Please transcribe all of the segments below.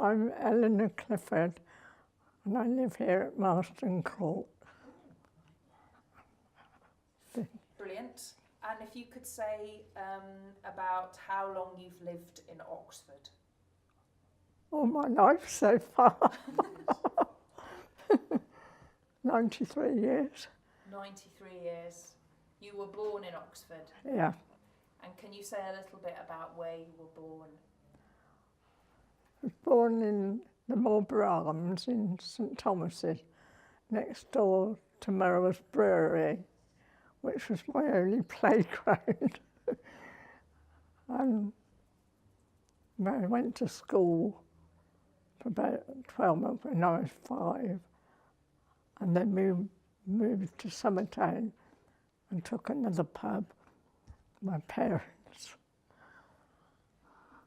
I'm Eleanor Clifford, and I live here at Marston Court. Brilliant. And if you could say about how long you've lived in Oxford? All my life so far. 93 years. 93 years. You were born in Oxford? Yeah. And can you say a little bit about where you were born? I was born in the Marlborough Arms in St Thomas's, next door to Merrill's Brewery, which was my only playground. And I went to school for about 12 months when I was 5, and then moved to Summertown and took another pub, my parents.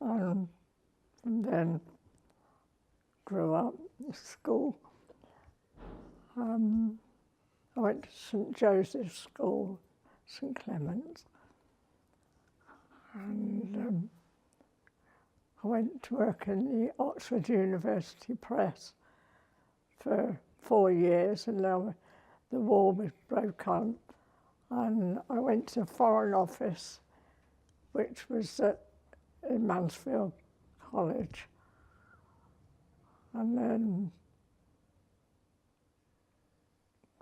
And then grew up in school. I went to St Joseph's School, St Clement's, and I went to work in the Oxford University Press for 4 years, and then the war was broke on, and I went to the Foreign Office, which was in Mansfield College. And then,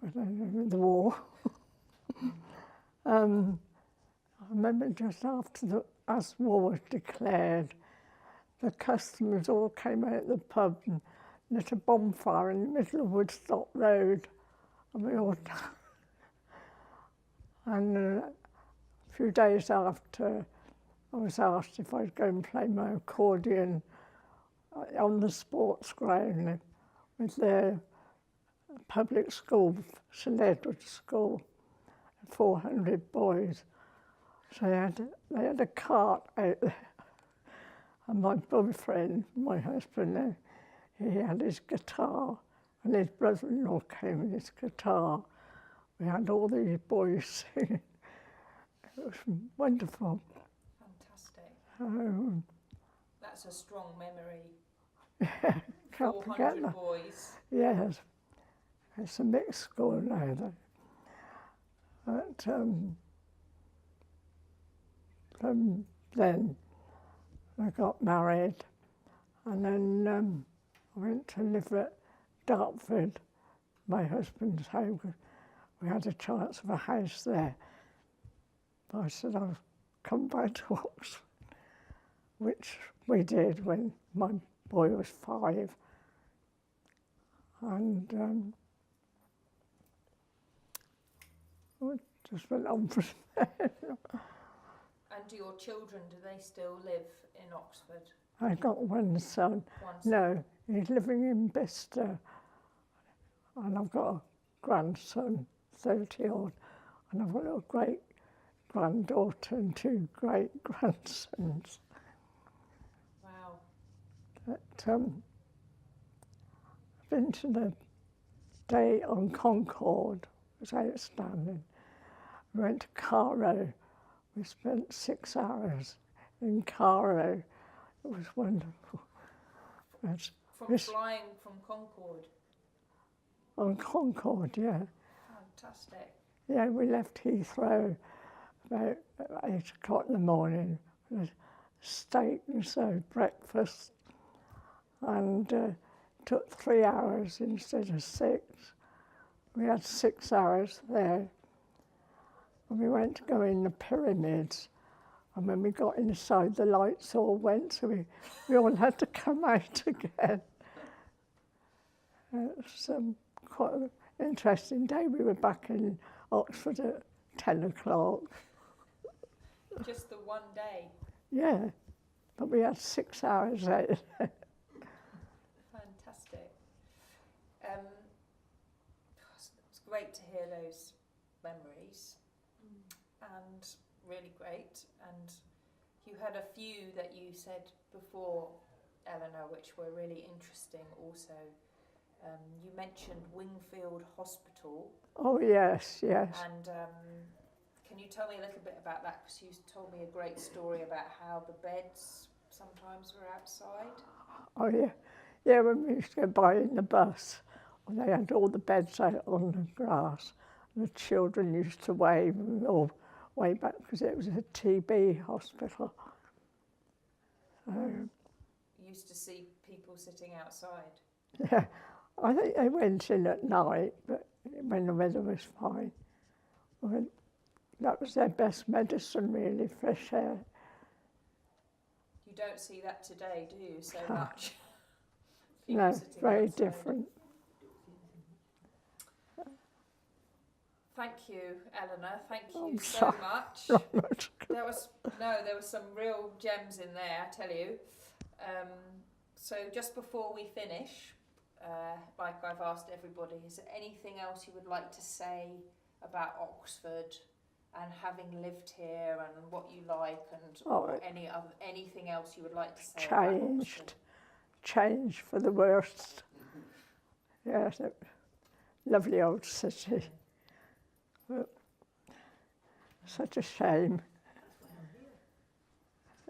I don't know, the war. I remember just after as war was declared, the customers all came out of the pub and lit a bonfire in the middle of Woodstock Road, and we all and a few days after, I was asked if I'd go and play my accordion on the sports ground with the public school, St Edward's School, 400 boys. So they had a cart out there, and my boyfriend, my husband, he had his guitar, and his brother-in-law came with his guitar. We had all these boys singing. It was wonderful. Fantastic. That's a strong memory. Yeah, can't forget 400 that. boys. Yes, it's a mixed school now, though. But then I got married, and then I went to live at Dartford, my husband's home, because we had a chance of a house there. But I said I'll come back to Oxford, which we did when my boy was 5. And we just went on from there. And do your children, do they still live in Oxford? I got one son. One son. No, he's living in Bicester, and I've got a grandson, 30-odd, and I've got a great-granddaughter and 2 great-grandsons. Wow. But I've been to the day on Concord, it was outstanding. We went to Cairo. We spent 6 hours in Cairo. It was wonderful. Flying from Concord? On Concord, yeah. Fantastic. Yeah, we left Heathrow about 8 o'clock in the morning. With steak and so breakfast, and took 3 hours instead of 6. We had 6 hours there. And we went to go in the pyramids, and when we got inside, the lights all went, so we all had to come out again. It was quite an interesting day. We were back in Oxford at 10 o'clock. Just the one day? Yeah, but we had 6 hours out there. Fantastic. It's great to hear those memories, and really great. And you had a few that you said before, Eleanor, which were really interesting also. You mentioned Wingfield Hospital. Oh, yes, yes. And can you tell me a little bit about that? Because you told me a great story about how the beds sometimes were outside. Oh, yeah. Yeah, when we used to go by in the bus, they had all the beds out on the grass. And the children used to wave and all way back because it was a TB hospital. So, You used to see people sitting outside. yeah, I think they went in at night, but when the weather was fine. Well, that was their best medicine, really, fresh air. You don't see that today, do you, so much? No, sitting very outside. different. Thank you, Eleanor. Thank you I'm so sorry. much. Not much. There was some real gems in there, I tell you. So just before we finish, like I've asked everybody, is there anything else you would like to say about Oxford and having lived here and what you like, and or anything else you would like to say about Oxford? Changed for the worst. Yes, lovely old city. But such a shame.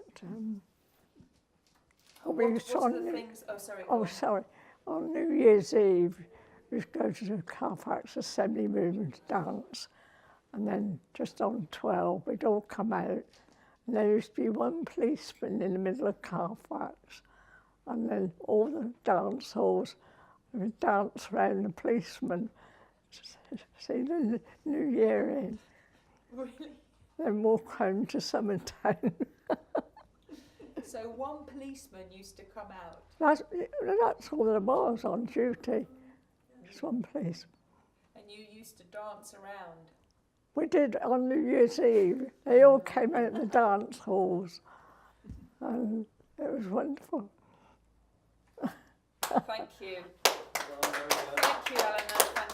But, sorry. On New Year's Eve, we used to go to the Carfax Assembly Room and dance. And then just on 12, we'd all come out. And there used to be one policeman in the middle of Carfax. And then all the dance halls would dance around the policeman to see the New Year in. Really? Then walk home to Summertown. So one policeman used to come out? That's all there was on duty. Just one policeman. And you used to dance around? We did on New Year's Eve. They all came out in the dance halls. And it was wonderful. Thank you. Thank you, Eleanor.